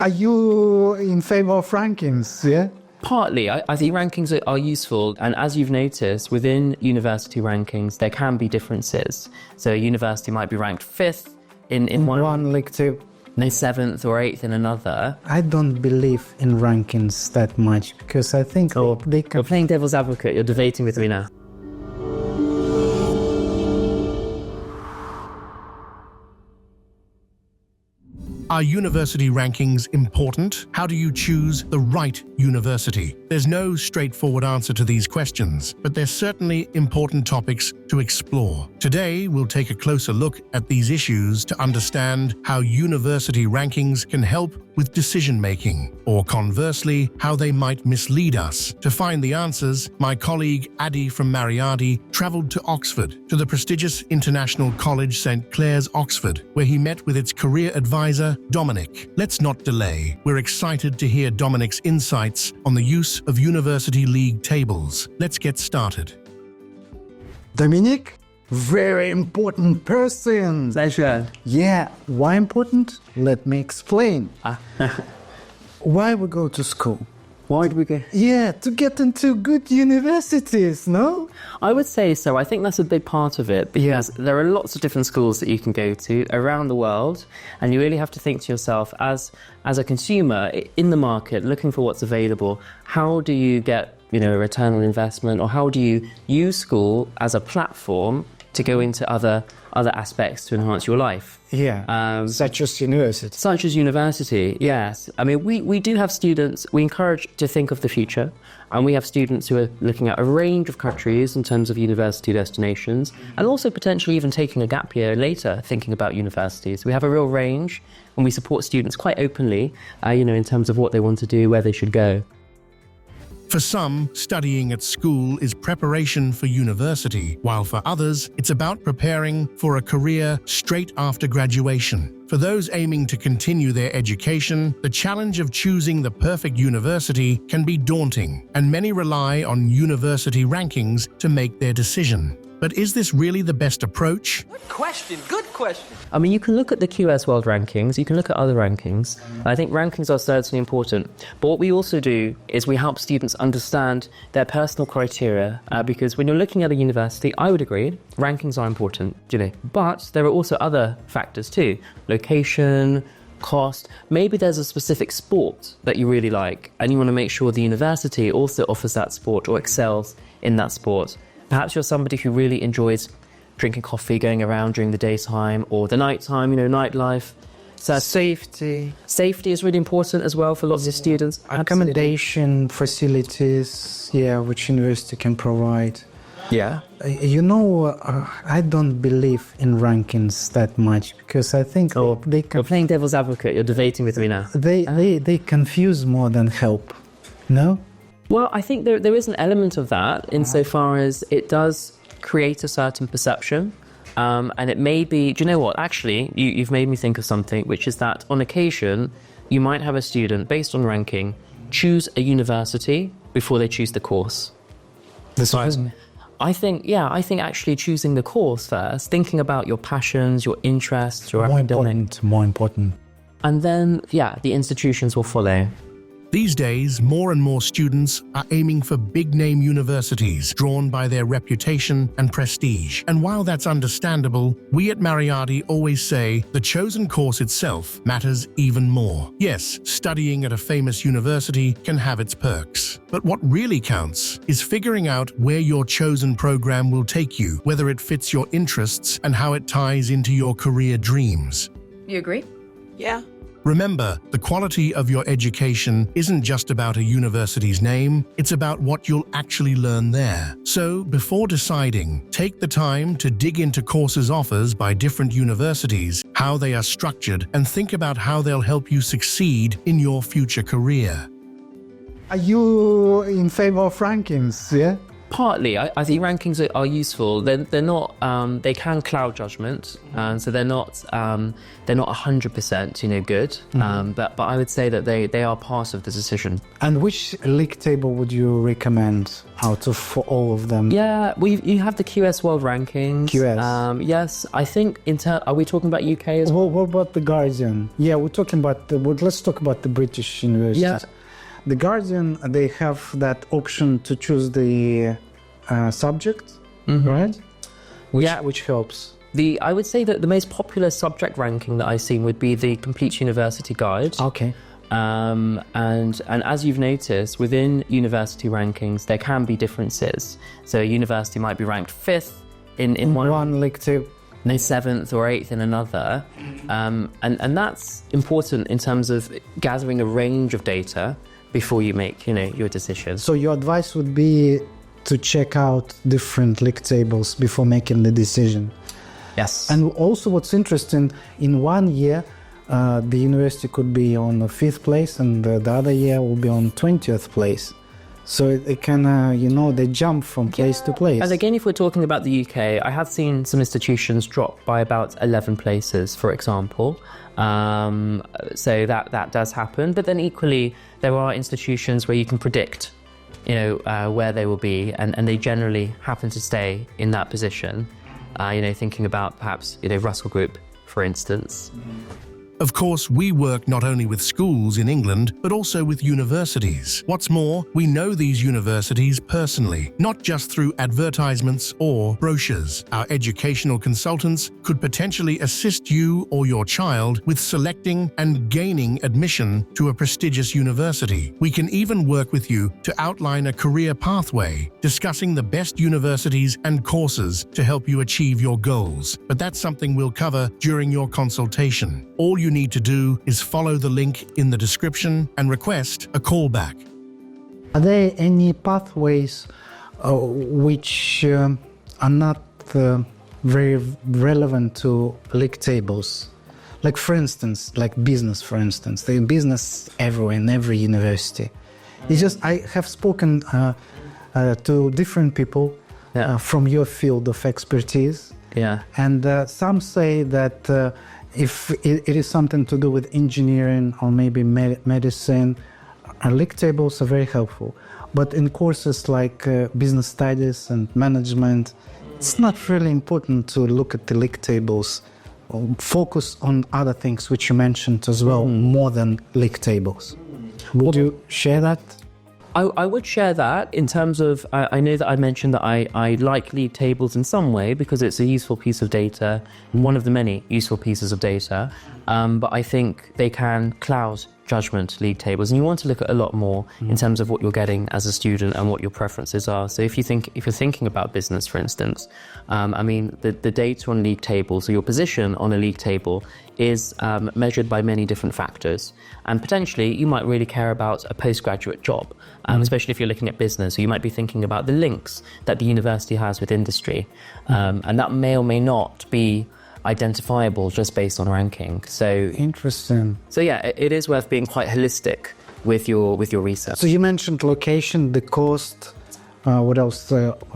Are you in favor of rankings, yeah? Partly. I think rankings are useful, and as you've noticed, within university rankings, there can be differences. So a university might be ranked 5th in one league too. No, 7th or 8th in another. I don't believe in rankings that much because I think they can... You're playing devil's advocate, you're debating with me now. Are university rankings important? How do you choose the right university? There's no straightforward answer to these questions, but they're certainly important topics to explore. Today, we'll take a closer look at these issues to understand how university rankings can help with decision-making, or conversely, how they might mislead us. To find the answers, my colleague Adi from Mariardi traveled to Oxford, to the prestigious international college St. Clare's, Oxford, where he met with its career advisor, Dominic. Let's not delay. We're excited to hear Dominic's insights on the use of university league tables. Let's get started. Dominic? Very important person. Pleasure. Yeah, why important? Let me explain. Why we go to school? Why do we go? Yeah, to get into good universities, no? I would say so. I think that's a big part of it, because there are lots of different schools that you can go to around the world, and you really have to think to yourself, as a consumer in the market, looking for what's available, how do you get, a return on investment, or how do you use school as a platform to go into other aspects to enhance your life? Yeah, such as university. Such as university, yes. I mean, we do have students, we encourage to think of the future, and we have students who are looking at a range of countries in terms of university destinations, and also potentially even taking a gap year later, thinking about universities. We have a real range, and we support students quite openly, in terms of what they want to do, where they should go. For some, studying at school is preparation for university, while for others, it's about preparing for a career straight after graduation. For those aiming to continue their education, the challenge of choosing the perfect university can be daunting, and many rely on university rankings to make their decision. But is this really the best approach? Good question. I mean, you can look at the QS World Rankings, you can look at other rankings. I think rankings are certainly important. But what we also do is we help students understand their personal criteria, because when you're looking at a university, I would agree, rankings are important, But there are also other factors too. Location, cost. Maybe there's a specific sport that you really like, and you want to make sure the university also offers that sport or excels in that sport. Perhaps you're somebody who really enjoys drinking coffee, going around during the daytime or the nighttime, nightlife. So Safety. Safety is really important as well for lots of students. Accommodation, facilities, which university can provide. Yeah. I don't believe in rankings that much because I think they You're playing devil's advocate, you're debating with me now. They confuse more than help, no? Well, I think there is an element of that insofar as it does create a certain perception, and it may be, do you know what, actually, you've made me think of something, which is that on occasion, you might have a student, based on ranking, choose a university before they choose the course. I think actually choosing the course first, thinking about your passions, your interests, your more important. And then, the institutions will follow. These days, more and more students are aiming for big-name universities drawn by their reputation and prestige. And while that's understandable, we at Mariardi always say the chosen course itself matters even more. Yes, studying at a famous university can have its perks. But what really counts is figuring out where your chosen program will take you, whether it fits your interests and how it ties into your career dreams. You agree? Yeah. Remember, the quality of your education isn't just about a university's name, it's about what you'll actually learn there. So, before deciding, take the time to dig into courses offers by different universities, how they are structured, and think about how they'll help you succeed in your future career. Are you in favor of rankings, yeah? Partly, I think rankings are useful. They're not. They can cloud judgment, so they're not 100%, good. But I would say that they are part of the decision. And which league table would you recommend out of all of them? Yeah, you have the QS World Rankings. QS. Yes, I think are we talking about UK as well? Well, what about the Guardian? Yeah, we're talking about let's talk about the British universities. Yeah. The Guardian, they have that option to choose the subject, right? Which helps. I would say that the most popular subject ranking that I've seen would be the Complete University Guide. Okay. And as you've noticed, within university rankings, there can be differences. So a university might be ranked 5th in one league table. No, 7th or 8th in another. And that's important in terms of gathering a range of data before you make, your decision. So your advice would be to check out different league tables before making the decision. Yes. And also what's interesting, in 1 year, the university could be on the 5th place and the other year will be on 20th place. So it can, they jump from place to place. And again, if we're talking about the UK, I have seen some institutions drop by about 11 places, for example. So that does happen. But then equally, there are institutions where you can predict, where they will be, and they generally happen to stay in that position. Thinking about perhaps, Russell Group, for instance. Of course, we work not only with schools in England, but also with universities. What's more, we know these universities personally, not just through advertisements or brochures. Our educational consultants could potentially assist you or your child with selecting and gaining admission to a prestigious university. We can even work with you to outline a career pathway, discussing the best universities and courses to help you achieve your goals. But that's something we'll cover during your consultation. All you need to do is follow the link in the description and request a callback. Are there any pathways which are not very relevant to league tables? Like for instance, business, there's business everywhere in every university. It's just, I have spoken to different people from your field of expertise. Yeah. And some say that if it is something to do with engineering or maybe medicine, league tables are very helpful. But in courses like business studies and management, it's not really important to look at the league tables. Focus on other things which you mentioned as well, more than league tables. Would you share that? I would share that in terms of, I know that I mentioned that I like league tables in some way because it's a useful piece of data, one of the many useful pieces of data, but I think they can cloud judgment league tables, and you want to look at a lot more in terms of what you're getting as a student and what your preferences are. So if you're thinking about business, for instance, the data on league tables, so your position on a league table is measured by many different factors, and potentially you might really care about a postgraduate job, especially if you're looking at business. So you might be thinking about the links that the university has with industry, and that may or may not be identifiable just based on ranking. So interesting. So yeah, it is worth being quite holistic with your research. So you mentioned location, the cost. What else?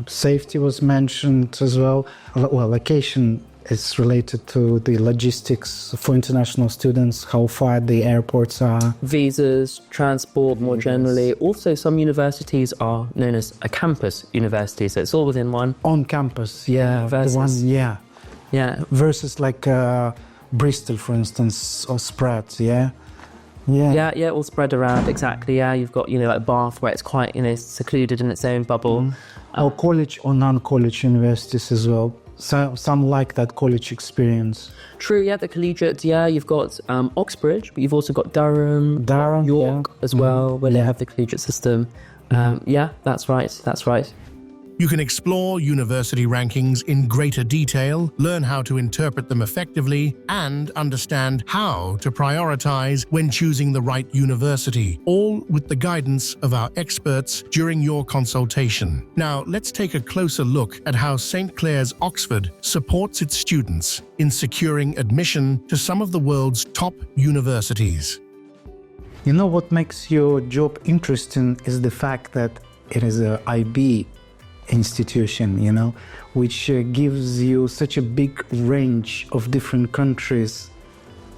Safety was mentioned as well. Well, location is related to the logistics for international students, how far the airports are. Visas, transport more generally. Also, some universities are known as a campus university, so it's all within one. On campus, yeah. Versus, the one, yeah. Yeah. Versus like Bristol, for instance, or Spratt, yeah? Yeah, all spread around, exactly, yeah. You've got, like Bath, where it's quite, secluded in its own bubble. Or college or non-college universities as well. So some like that college experience. True, yeah, the collegiate, yeah. You've got Oxbridge, but you've also got Durham, York as well, where they have the collegiate system. Yeah, that's right. You can explore university rankings in greater detail, learn how to interpret them effectively, and understand how to prioritize when choosing the right university, all with the guidance of our experts during your consultation. Now, let's take a closer look at how St. Clare's Oxford supports its students in securing admission to some of the world's top universities. You know what makes your job interesting is the fact that it is a IB institution, you know, which gives you such a big range of different countries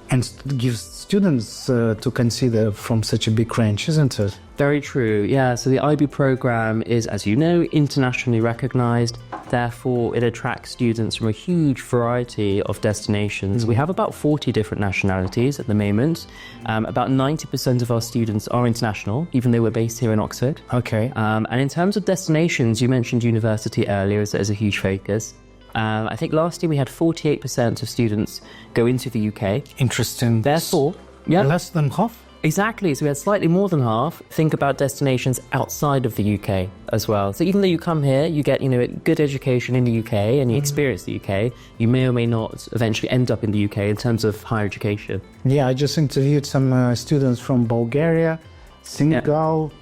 and gives students to consider from such a big range, isn't it? Very true, yeah. So the IB program is, as you know, internationally recognized. Therefore, it attracts students from a huge variety of destinations. We have about 40 different nationalities at the moment. About 90% of our students are international, even though we're based here in Oxford. Okay. And in terms of destinations, you mentioned university earlier as a huge focus. I think last year we had 48% of students go into the UK. Interesting. Therefore, yeah. Less than half? Exactly, so we had slightly more than half think about destinations outside of the UK as well. So even though you come here, you get, a good education in the UK and you experience the UK, you may or may not eventually end up in the UK in terms of higher education. Yeah, I just interviewed some students from Bulgaria, Senegal,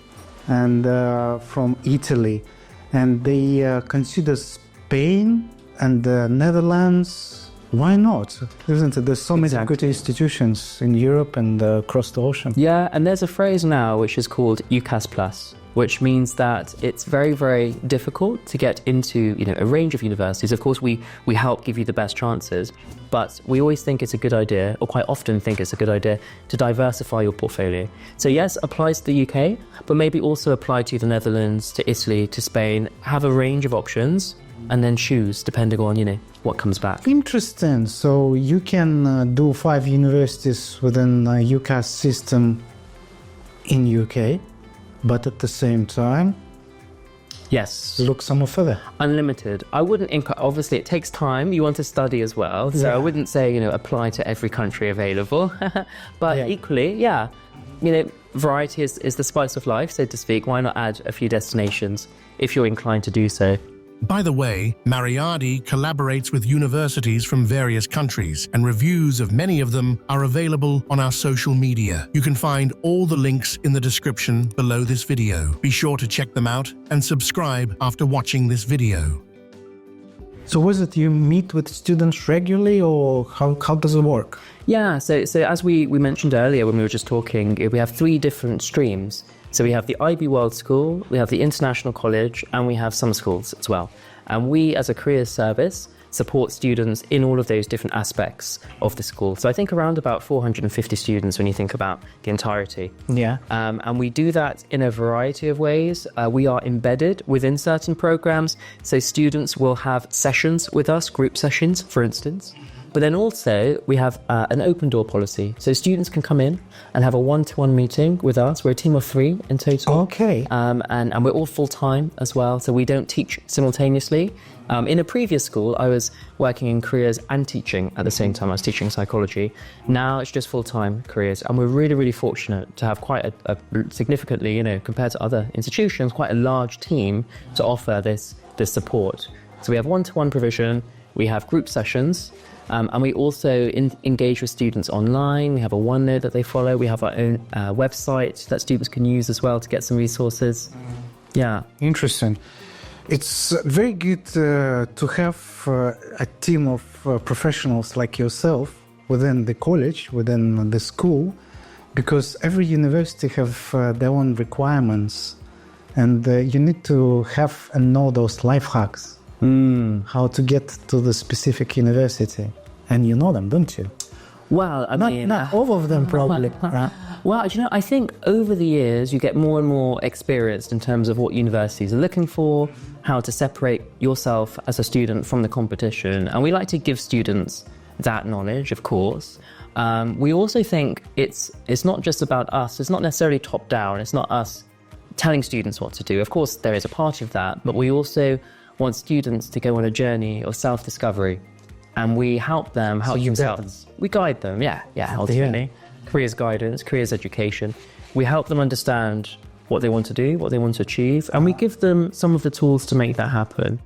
and from Italy. And they consider Spain and the Netherlands. Why not? Isn't it? There's so many good institutions in Europe and across the ocean. Yeah, and there's a phrase now which is called UCAS Plus, which means that it's very, very difficult to get into, a range of universities. Of course, we help give you the best chances, but we always think it's a good idea, or quite often think it's a good idea, to diversify your portfolio. So yes, applies to the UK, but maybe also apply to the Netherlands, to Italy, to Spain. Have a range of options, and then choose depending on, what comes back. Interesting. So you can do 5 universities within UCAS system in UK, but at the same time, yes, look somewhere further. Unlimited. I wouldn't, obviously it takes time, you want to study as well, so I wouldn't say, apply to every country available, but equally, variety is the spice of life, so to speak. Why not add a few destinations if you're inclined to do so? By the way, Mariadi collaborates with universities from various countries, and reviews of many of them are available on our social media. You can find all the links in the description below this video. Be sure to check them out and subscribe after watching this video. So was it you meet with students regularly, or how does it work? Yeah, so as we mentioned earlier when we were just talking, we have 3 different streams. So we have the IB World School, we have the International College, and we have some schools as well. And we, as a careers service, support students in all of those different aspects of the school. So I think around about 450 students when you think about the entirety. Yeah. And we do that in a variety of ways. We are embedded within certain programs. So students will have sessions with us, group sessions, for instance. But then also we have an open door policy. So students can come in and have a one-to-one meeting with us. We're a team of 3 in total. Okay. And we're all full-time as well. So we don't teach simultaneously. In a previous school, I was working in careers and teaching at the same time. I was teaching psychology. Now it's just full-time careers. And we're really, really fortunate to have quite a significantly, compared to other institutions, quite a large team to offer this support. So we have one-to-one provision. We have group sessions. And we also engage with students online. We have a OneNote that they follow. We have our own website that students can use as well to get some resources. Yeah. Interesting. It's very good to have a team of professionals like yourself within the college, within the school, because every university have their own requirements, and you need to have and know those life hacks. How to get to the specific university. And you know them, don't you? Well, not all of them probably. Well, I think over the years you get more and more experienced in terms of what universities are looking for, how to separate yourself as a student from the competition. And we like to give students that knowledge, of course. We also think it's not just about us. It's not necessarily top down. It's not us telling students what to do. Of course, there is a part of that, but we also want students to go on a journey of self-discovery, and we help them help themselves. We guide them, ultimately. Careers guidance, careers education. We help them understand what they want to do, what they want to achieve, and we give them some of the tools to make that happen.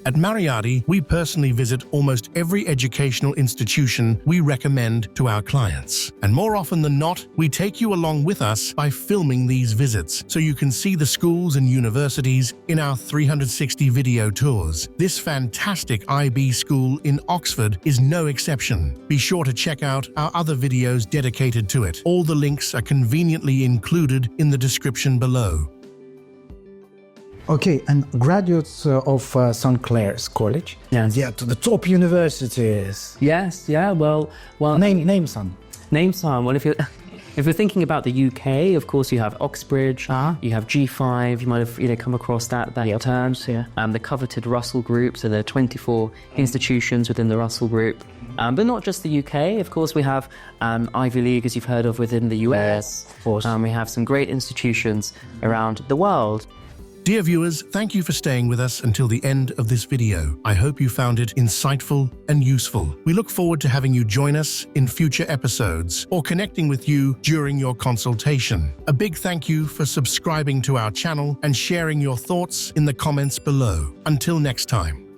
At Mariadi, we personally visit almost every educational institution we recommend to our clients. And more often than not, we take you along with us by filming these visits, so you can see the schools and universities in our 360 video tours. This fantastic IB school in Oxford is no exception. Be sure to check out our other videos dedicated to it. All the links are conveniently included in the description below. Okay, and graduates of St. Clare's College. Yes. Yeah, to the top universities. Yes, yeah, well, Name some. name some. Well, if you're thinking about the UK, of course, you have Oxbridge, you have G5. You might have come across that terms. Yeah. The coveted Russell Group. So there are 24 institutions within the Russell Group, but not just the UK. Of course, we have Ivy League, as you've heard of, within the US. Of course. We have some great institutions around the world. Dear viewers, thank you for staying with us until the end of this video. I hope you found it insightful and useful. We look forward to having you join us in future episodes or connecting with you during your consultation. A big thank you for subscribing to our channel and sharing your thoughts in the comments below. Until next time.